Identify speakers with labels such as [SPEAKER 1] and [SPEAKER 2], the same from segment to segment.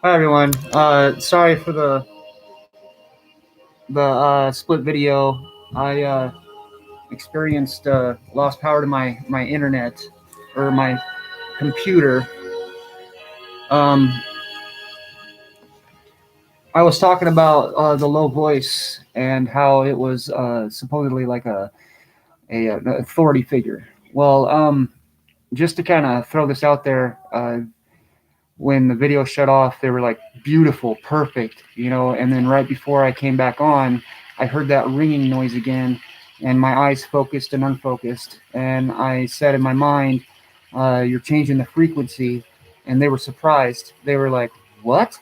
[SPEAKER 1] Hi everyone. Sorry for the split video. I experienced lost power to my internet or my computer. Um, I was talking about the low voice and how it was supposedly like an authority figure. Well, just to kind of throw this out there, when the video shut off, they were like beautiful, perfect, and then right before I came back on, I heard that ringing noise again, and my eyes focused and unfocused, and I said in my mind, "You're changing the frequency," and they were surprised. They were like, "What?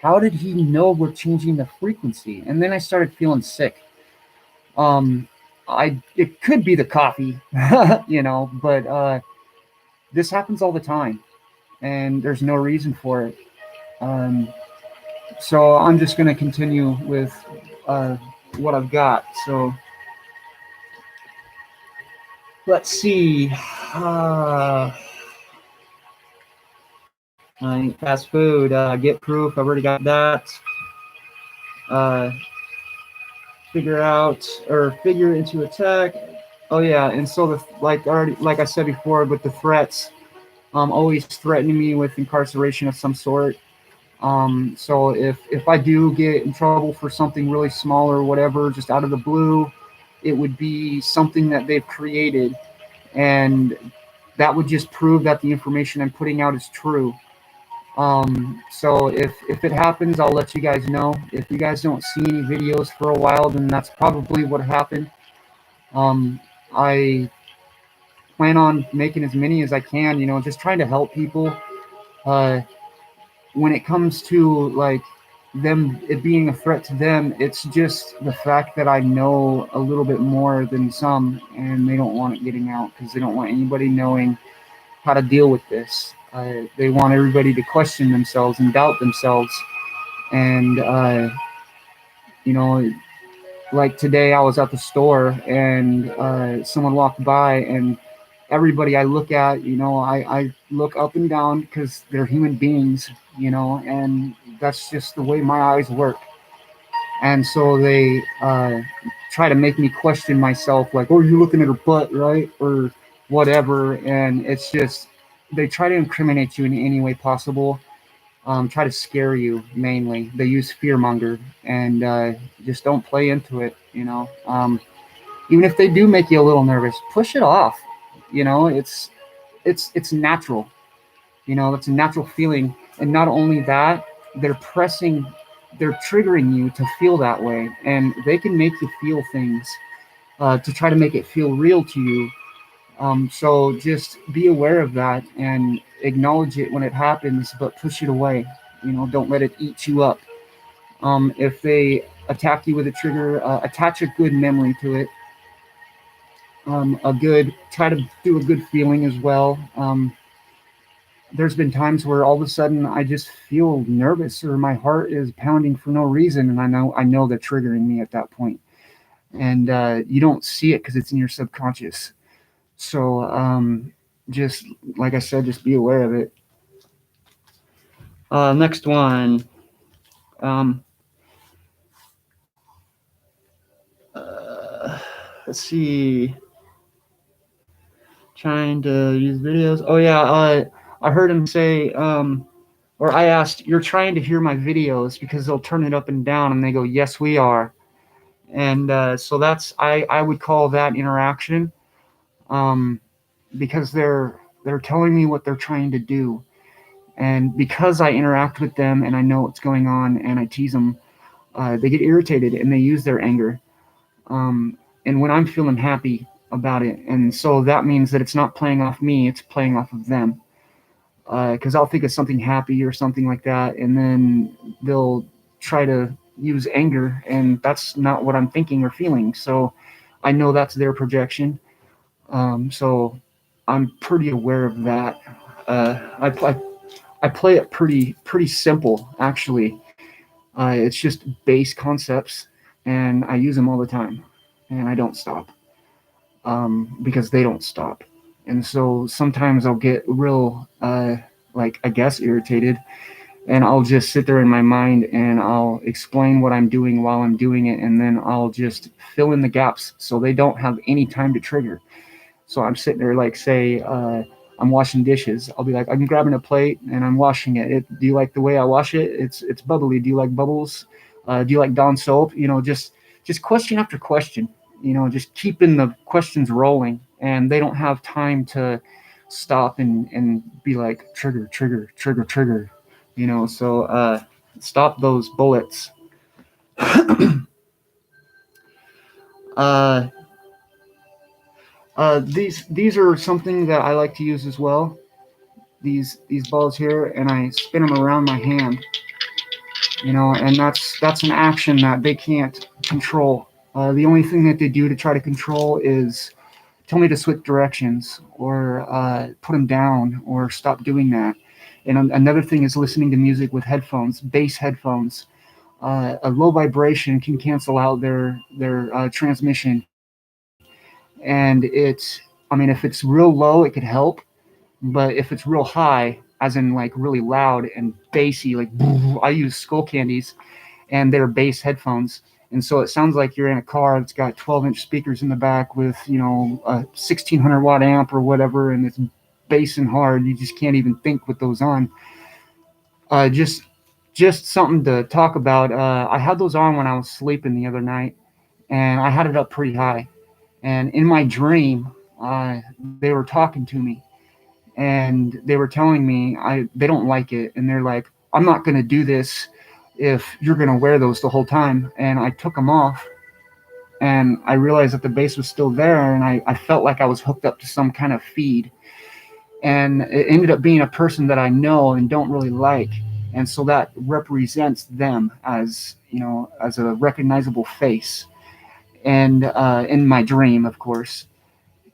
[SPEAKER 1] How did he know we're changing the frequency?" And then I started feeling sick. Um, I it could be the coffee, but this happens all the time, and there's no reason for it. Um, so I'm just going to continue with uh, what I've got. So let's see. I eat fast food. Get proof. I've already got that. Uh, figure out or figure into attack. Oh yeah, and so like I said before, with the threats, always threatening me with incarceration of some sort. So if I do get in trouble for something really small or whatever, just out of the blue, it would be something that they've created, and that would just prove that the information I'm putting out is true. So if it happens, I'll let you guys know. If you guys don't see any videos for a while, then that's probably what happened. I plan on making as many as I can. Just trying to help people. Uh, when it comes to like them it being a threat to them, it's just the fact that I know a little bit more than some, and they don't want it getting out because they don't want anybody knowing how to deal with this. They want everybody to question themselves and doubt themselves, and you know, like today I was at the store and someone walked by, and everybody I look at, I look up and down because they're human beings, and that's just the way my eyes work. And so they try to make me question myself, like, "Oh, you're looking at her butt, right?" or whatever. And it's just they try to incriminate you in any way possible, try to scare you mainly. They use fear monger, and just don't play into it. Even if they do make you a little nervous, push it off. It's natural. It's a natural feeling, and not only that, they're pressing, they're triggering you to feel that way, and they can make you feel things to try to make it feel real to you. So just be aware of that and acknowledge it when it happens, but push it away. Don't let it eat you up. If they attack you with a trigger, attach a good memory to it. Try to do a good feeling as well. There's been times where all of a sudden I just feel nervous or my heart is pounding for no reason, and I know they're triggering me at that point. And you don't see it because it's in your subconscious. So just like I said, just be aware of it. Next one. Um, uh, let's see. Trying to use videos. Oh yeah, I heard him say, or I asked, "You're trying to hear my videos because they'll turn it up and down," and they go, "Yes, we are." And so I would call that interaction, um, because they're telling me what they're trying to do, and because I interact with them and I know what's going on and I tease them, they get irritated and they use their anger. Um, and when I'm feeling happy about it, and so that means that it's not playing off me, it's playing off of them. Because I'll think of something happy or something like that, and then they'll try to use anger, and that's not what I'm thinking or feeling. So I know that's their projection. So I'm pretty aware of that. I play it pretty simple actually. It's just base concepts, and I use them all the time, and I don't stop, because they don't stop. And so sometimes I'll get real, like I guess, irritated, and I'll just sit there in my mind and I'll explain what I'm doing while I'm doing it, and then I'll just fill in the gaps so they don't have any time to trigger. So I'm sitting there, like, say, I'm washing dishes. I'll be like, I'm grabbing a plate and I'm washing it. Do you like the way I wash it? It's bubbly. Do you like bubbles? Do you like Dawn soap? Just question after question. Just keeping the questions rolling, and they don't have time to stop and be like trigger, trigger, trigger, trigger. So stop those bullets. uh, these are something that I like to use as well. These balls here, and I spin them around my hand. And that's an action that they can't control. The only thing that they do to try to control is tell me to switch directions, or put them down, or stop doing that. And another thing is listening to music with headphones, bass headphones. A low vibration can cancel out their transmission, and I mean, if it's real low, it could help, but if it's real high, as in like really loud and bassy, like I use Skull Candies, and they're bass headphones, and so it sounds like you're in a car that's got 12-inch speakers in the back with a 1600-watt amp or whatever, and it's bass and hard. You just can't even think with those on. Just something to talk about. I had those on when I was sleeping the other night, and I had it up pretty high. And in my dream, they were talking to me, and they were telling me they don't like it, and they're like, I'm not going to do this if you're going to wear those the whole time. And I took them off, and I realized that the bass was still there, and I felt like I was hooked up to some kind of feed. And it ended up being a person that I know and don't really like. And so that represents them as a recognizable face. And in my dream, of course.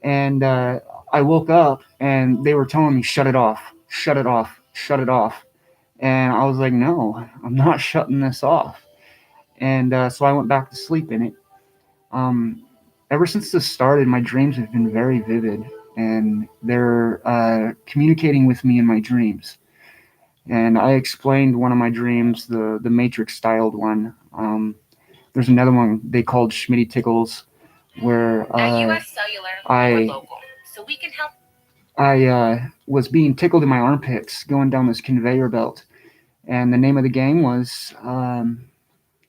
[SPEAKER 1] And I woke up and they were telling me, shut it off, shut it off, shut it off. And I was like, no, I'm not shutting this off. And so I went back to sleep in it. Um, Ever since this started, my dreams have been very vivid, and they're communicating with me in my dreams. And I explained one of my dreams, the Matrix styled one. There's another one they called Schmitty Tickles, where I was being tickled in my armpits going down this conveyor belt. And the name of the game was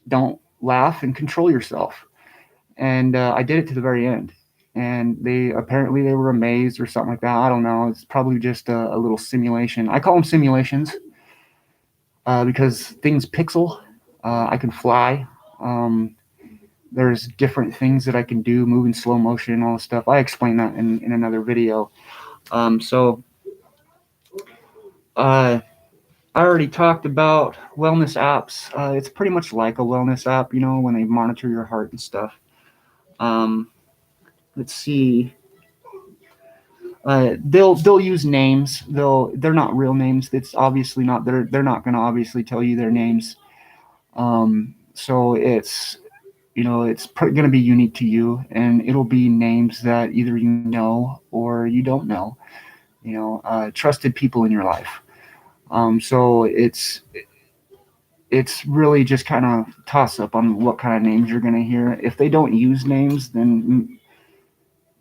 [SPEAKER 1] Don't Laugh and Control Yourself. And I did it to the very end. And they were amazed or something like that. I don't know. It's probably just a little simulation. I call them simulations because things pixel. I can fly. There's different things that I can do, move in slow motion, all this stuff. I explained that in another video. So I already talked about wellness apps. It's pretty much like a wellness app, when they monitor your heart and stuff. Let's see. They'll use names. They're not real names. It's obviously not. They're not going to obviously tell you their names. So it's going to be unique to you, and it'll be names that either you know or you don't know. Trusted people in your life. So it's really just kind of toss up on what kind of names you're going to hear. If they don't use names, then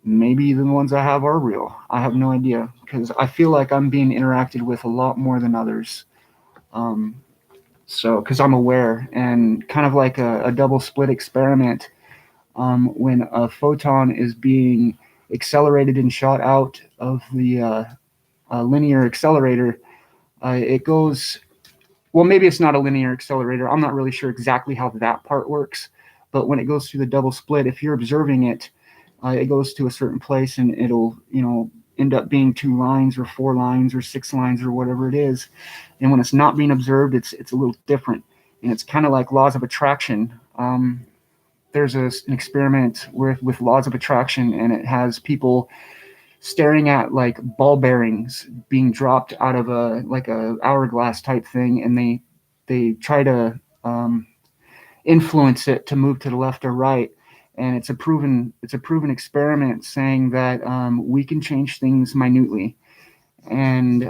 [SPEAKER 1] maybe the ones I have are real. I have no idea, because I feel like I'm being interacted with a lot more than others. So, because I'm aware, and kind of like a double split experiment, when a photon is being accelerated and shot out of the linear accelerator, it goes, well, maybe it's not a linear accelerator. I'm not really sure exactly how that part works. But when it goes through the double split, if you're observing it, it goes to a certain place, and it'll, end up being 2 lines or 4 lines or 6 lines or whatever it is. And when it's not being observed, it's a little different. And it's kind of like laws of attraction. There's an experiment with laws of attraction, and it has people staring at like ball bearings being dropped out of a hourglass type thing, and they try to influence it to move to the left or right. And it's a proven experiment saying that we can change things minutely. And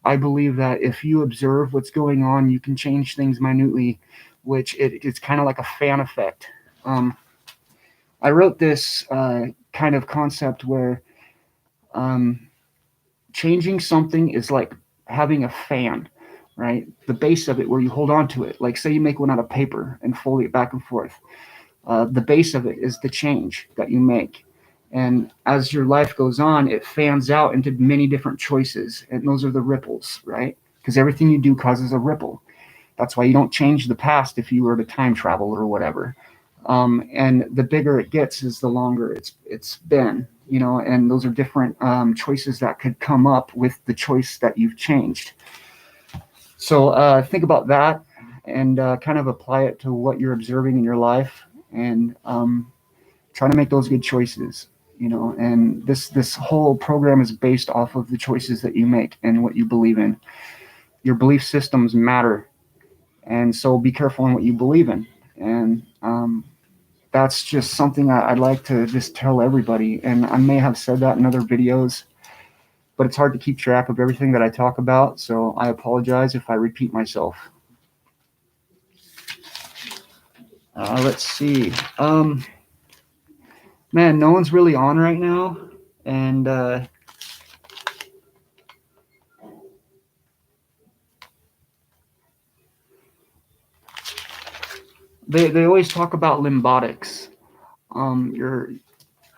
[SPEAKER 1] I believe that if you observe what's going on, you can change things minutely, which it's kind of like a fan effect. Um, I wrote this kind of concept where um, changing something is like having a fan, right? The base of it where you hold on to it. Like say you make one out of paper and fold it back and forth. The base of it is the change that you make. And as your life goes on, it fans out into many different choices. And those are the ripples, right? Because everything you do causes a ripple. That's why you don't change the past if you were to time travel or whatever. And the bigger it gets is the longer it's been, you know, and those are different choices that could come up with the choice that you've changed. So think about that and kind of apply it to what you're observing in your life and try to make those good choices, you know. And this whole program is based off of the choices that you make and what you believe in. Your belief systems matter, and so be careful in what you believe in. And that's just something I'd like to just tell everybody. And I may have said that in other videos, but it's hard to keep track of everything that I talk about. So I apologize if I repeat myself. Let's see. Man, no one's really on right now. And they always talk about limbotics. Your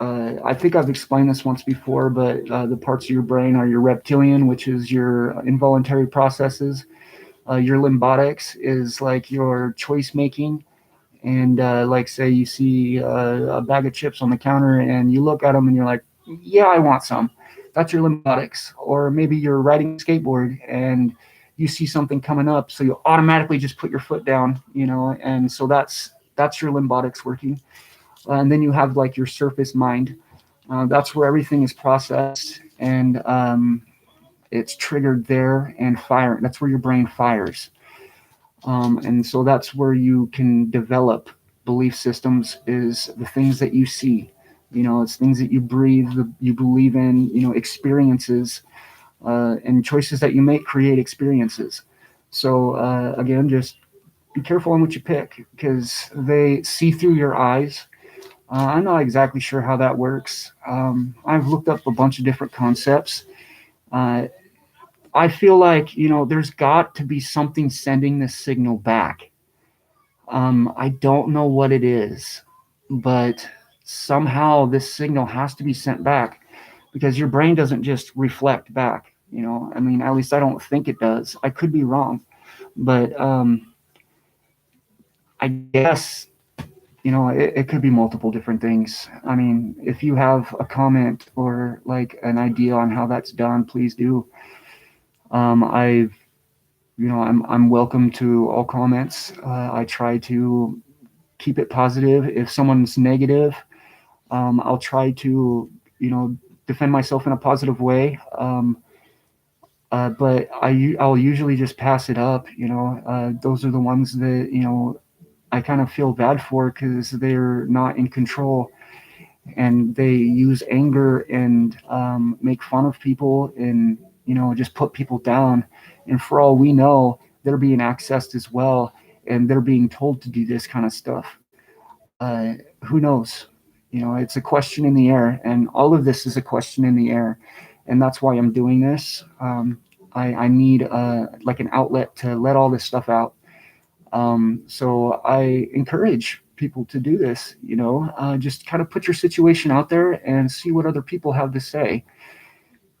[SPEAKER 1] I think I've explained this once before, but the parts of your brain are your reptilian, which is your involuntary processes. Your limbotics is like your choice making. And like, say you see a bag of chips on the counter and you look at them and you're like, yeah, I want some. That's your limbotics. Or maybe you're riding a skateboard and you see something coming up, so you automatically just put your foot down, you know, and so that's your limbotics working. And then you have like your surface mind. That's where everything is processed and it's triggered there and fire. That's where your brain fires. And so that's where you can develop belief systems is the things that you see. You know, it's things that you breathe, you believe in, you know, experiences and choices that you make create experiences. So again, just be careful on what you pick because they see through your eyes. I'm not exactly sure how that works. I've looked up a bunch of different concepts. Uh, I feel like, you know, there's got to be something sending this signal back. I don't know what it is, but somehow this signal has to be sent back because your brain doesn't just reflect back. You know, I mean, at least I don't think it does. I could be wrong, but I guess, you know, it could be multiple different things. I mean, if you have a comment or like an idea on how that's done, please do. I've you know, I'm welcome to all comments. I try to keep it positive. If someone's negative, I'll try to, you know, defend myself in a positive way. But I'll usually just pass it up. You know, those are the ones that, you know, I kind of feel bad for because they're not in control and they use anger and make fun of people and, you know, just put people down. And for all we know, they're being accessed as well and they're being told to do this kind of stuff. uh, who knows? You know, it's a question in the air, and all of this is a question in the air, and that's why I'm doing this. I need like an outlet to let all this stuff out. So I encourage people to do this. You know, just kind of put your situation out there and see what other people have to say.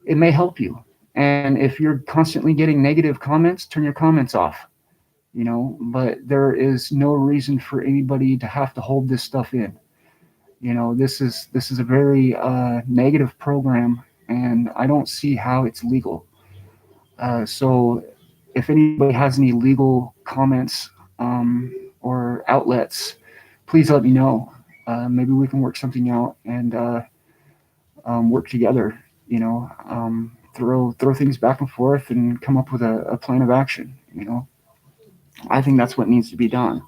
[SPEAKER 1] It may help you. And if you're constantly getting negative comments, turn your comments off. You know, but there is no reason for anybody to have to hold this stuff in. You know, this is a very negative program, and I don't see how it's legal. So, if anybody has any legal comments or outlets, please let me know. Maybe we can work something out and work together. You know, throw things back and forth and come up with a plan of action. You know, I think that's what needs to be done.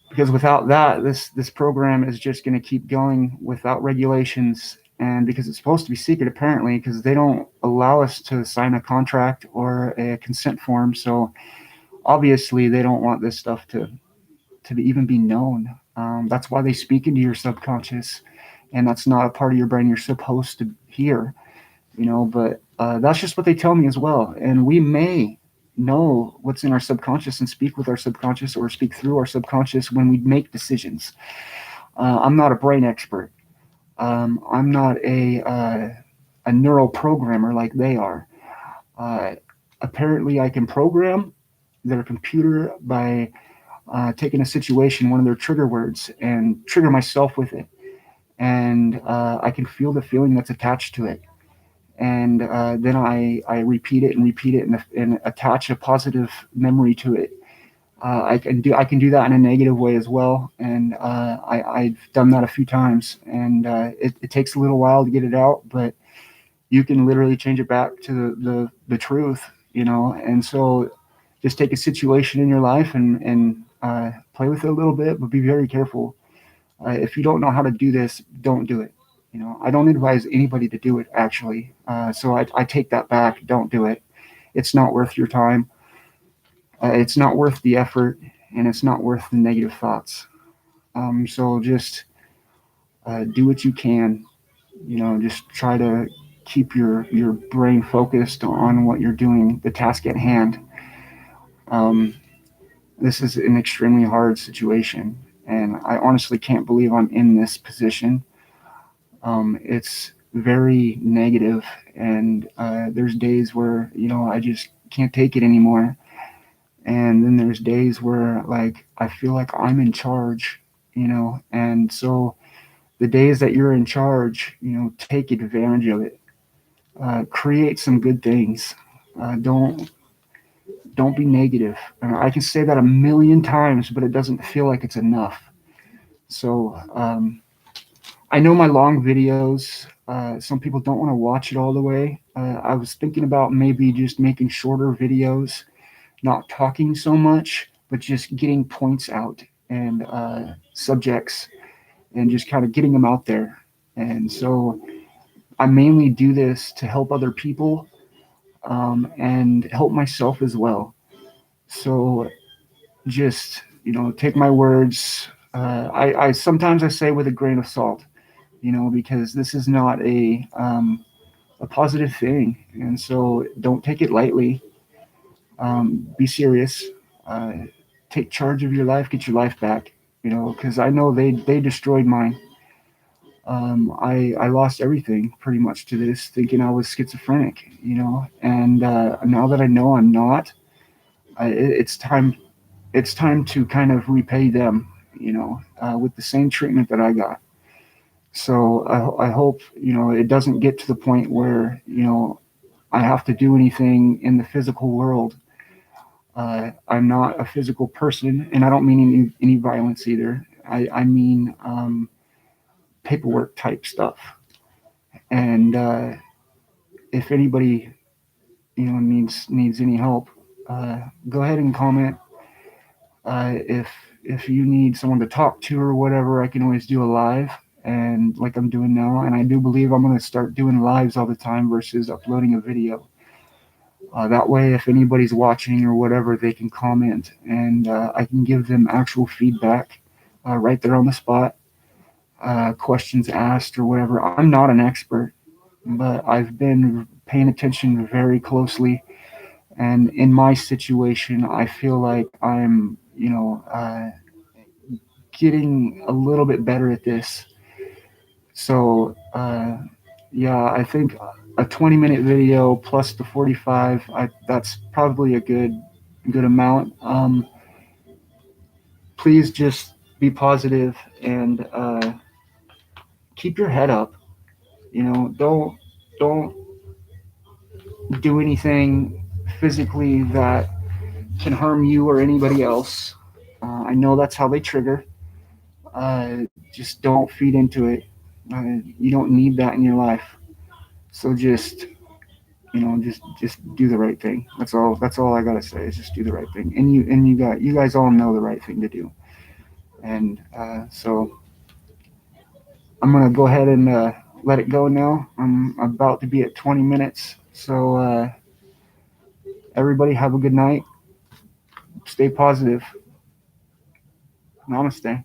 [SPEAKER 1] Because without that, this program is just going to keep going without regulations, And because it's supposed to be secret, apparently, because they don't allow us to sign a contract or a consent form. So obviously, they don't want this stuff to even be known. That's why they speak into your subconscious, and that's not a part of your brain you're supposed to hear. But that's just what they tell me as well. And we may know what's in our subconscious and speak with our subconscious or speak through our subconscious when we make decisions. I'm not a brain expert. I'm not a neural programmer like they are. Uh, Apparently, I can program their computer by taking a situation, one of their trigger words, and trigger myself with it. And I can feel the feeling that's attached to it. And then I repeat it and attach a positive memory to it. I can do that in a negative way as well, and I've done that a few times, and it takes a little while to get it out, but you can literally change it back to the truth, And so, just take a situation in your life and play with it a little bit, but be very careful. If you don't know how to do this, don't do it. I don't advise anybody to do it actually. So I take that back. Don't do it. It's not worth your time. It's not worth the effort, and it's not worth the negative thoughts. So just do what you can. Just try to keep your brain focused on what you're doing, the task at hand. Um, this is an extremely hard situation, and I honestly can't believe I'm in this position. It's very negative, and there's days where I just can't take it anymore. And then there's days where like I feel like I'm in charge, And so the days that you're in charge, take advantage of it. Create some good things. Don't be negative. I can say that a million times, but it doesn't feel like it's enough. So I know my long videos. Some people don't want to watch it all the way. I was thinking about maybe just making shorter videos, not talking so much, but just getting points out and subjects and just kind of getting them out there. And so I mainly do this to help other people and help myself as well. So just, take my words. I sometimes I say with a grain of salt, because this is not a positive thing. And so don't take it lightly. Be serious. Uh, Take charge of your life. Get your life back. Because I know they destroyed mine. I lost everything pretty much to this, thinking I was schizophrenic. And now that I know I'm not, it's time. It's time to kind of repay them. With the same treatment that I got. So I hope it doesn't get to the point where I have to do anything in the physical world. I'm not a physical person, and I don't mean any violence either. I mean paperwork type stuff. And if anybody needs any help, go ahead and comment. If you need someone to talk to or whatever, I can always do a live, and like I'm doing now. And I do believe I'm going to start doing lives all the time versus uploading a video. That way, if anybody's watching or whatever, they can comment, and I can give them actual feedback right there on the spot, questions asked or whatever. I'm not an expert, but I've been paying attention very closely. And in my situation, I feel like I'm, getting a little bit better at this. So, yeah, I think a 20-minute video plus the 45, that's probably a good amount. Please just be positive and keep your head up. Don't do anything physically that can harm you or anybody else. I know that's how they trigger. Just don't feed into it. You don't need that in your life. So just do the right thing. That's all I gotta say is just do the right thing. And you guys all know the right thing to do. And so I'm gonna go ahead and let it go now. I'm about to be at 20 minutes. So everybody have a good night. Stay positive. Namaste.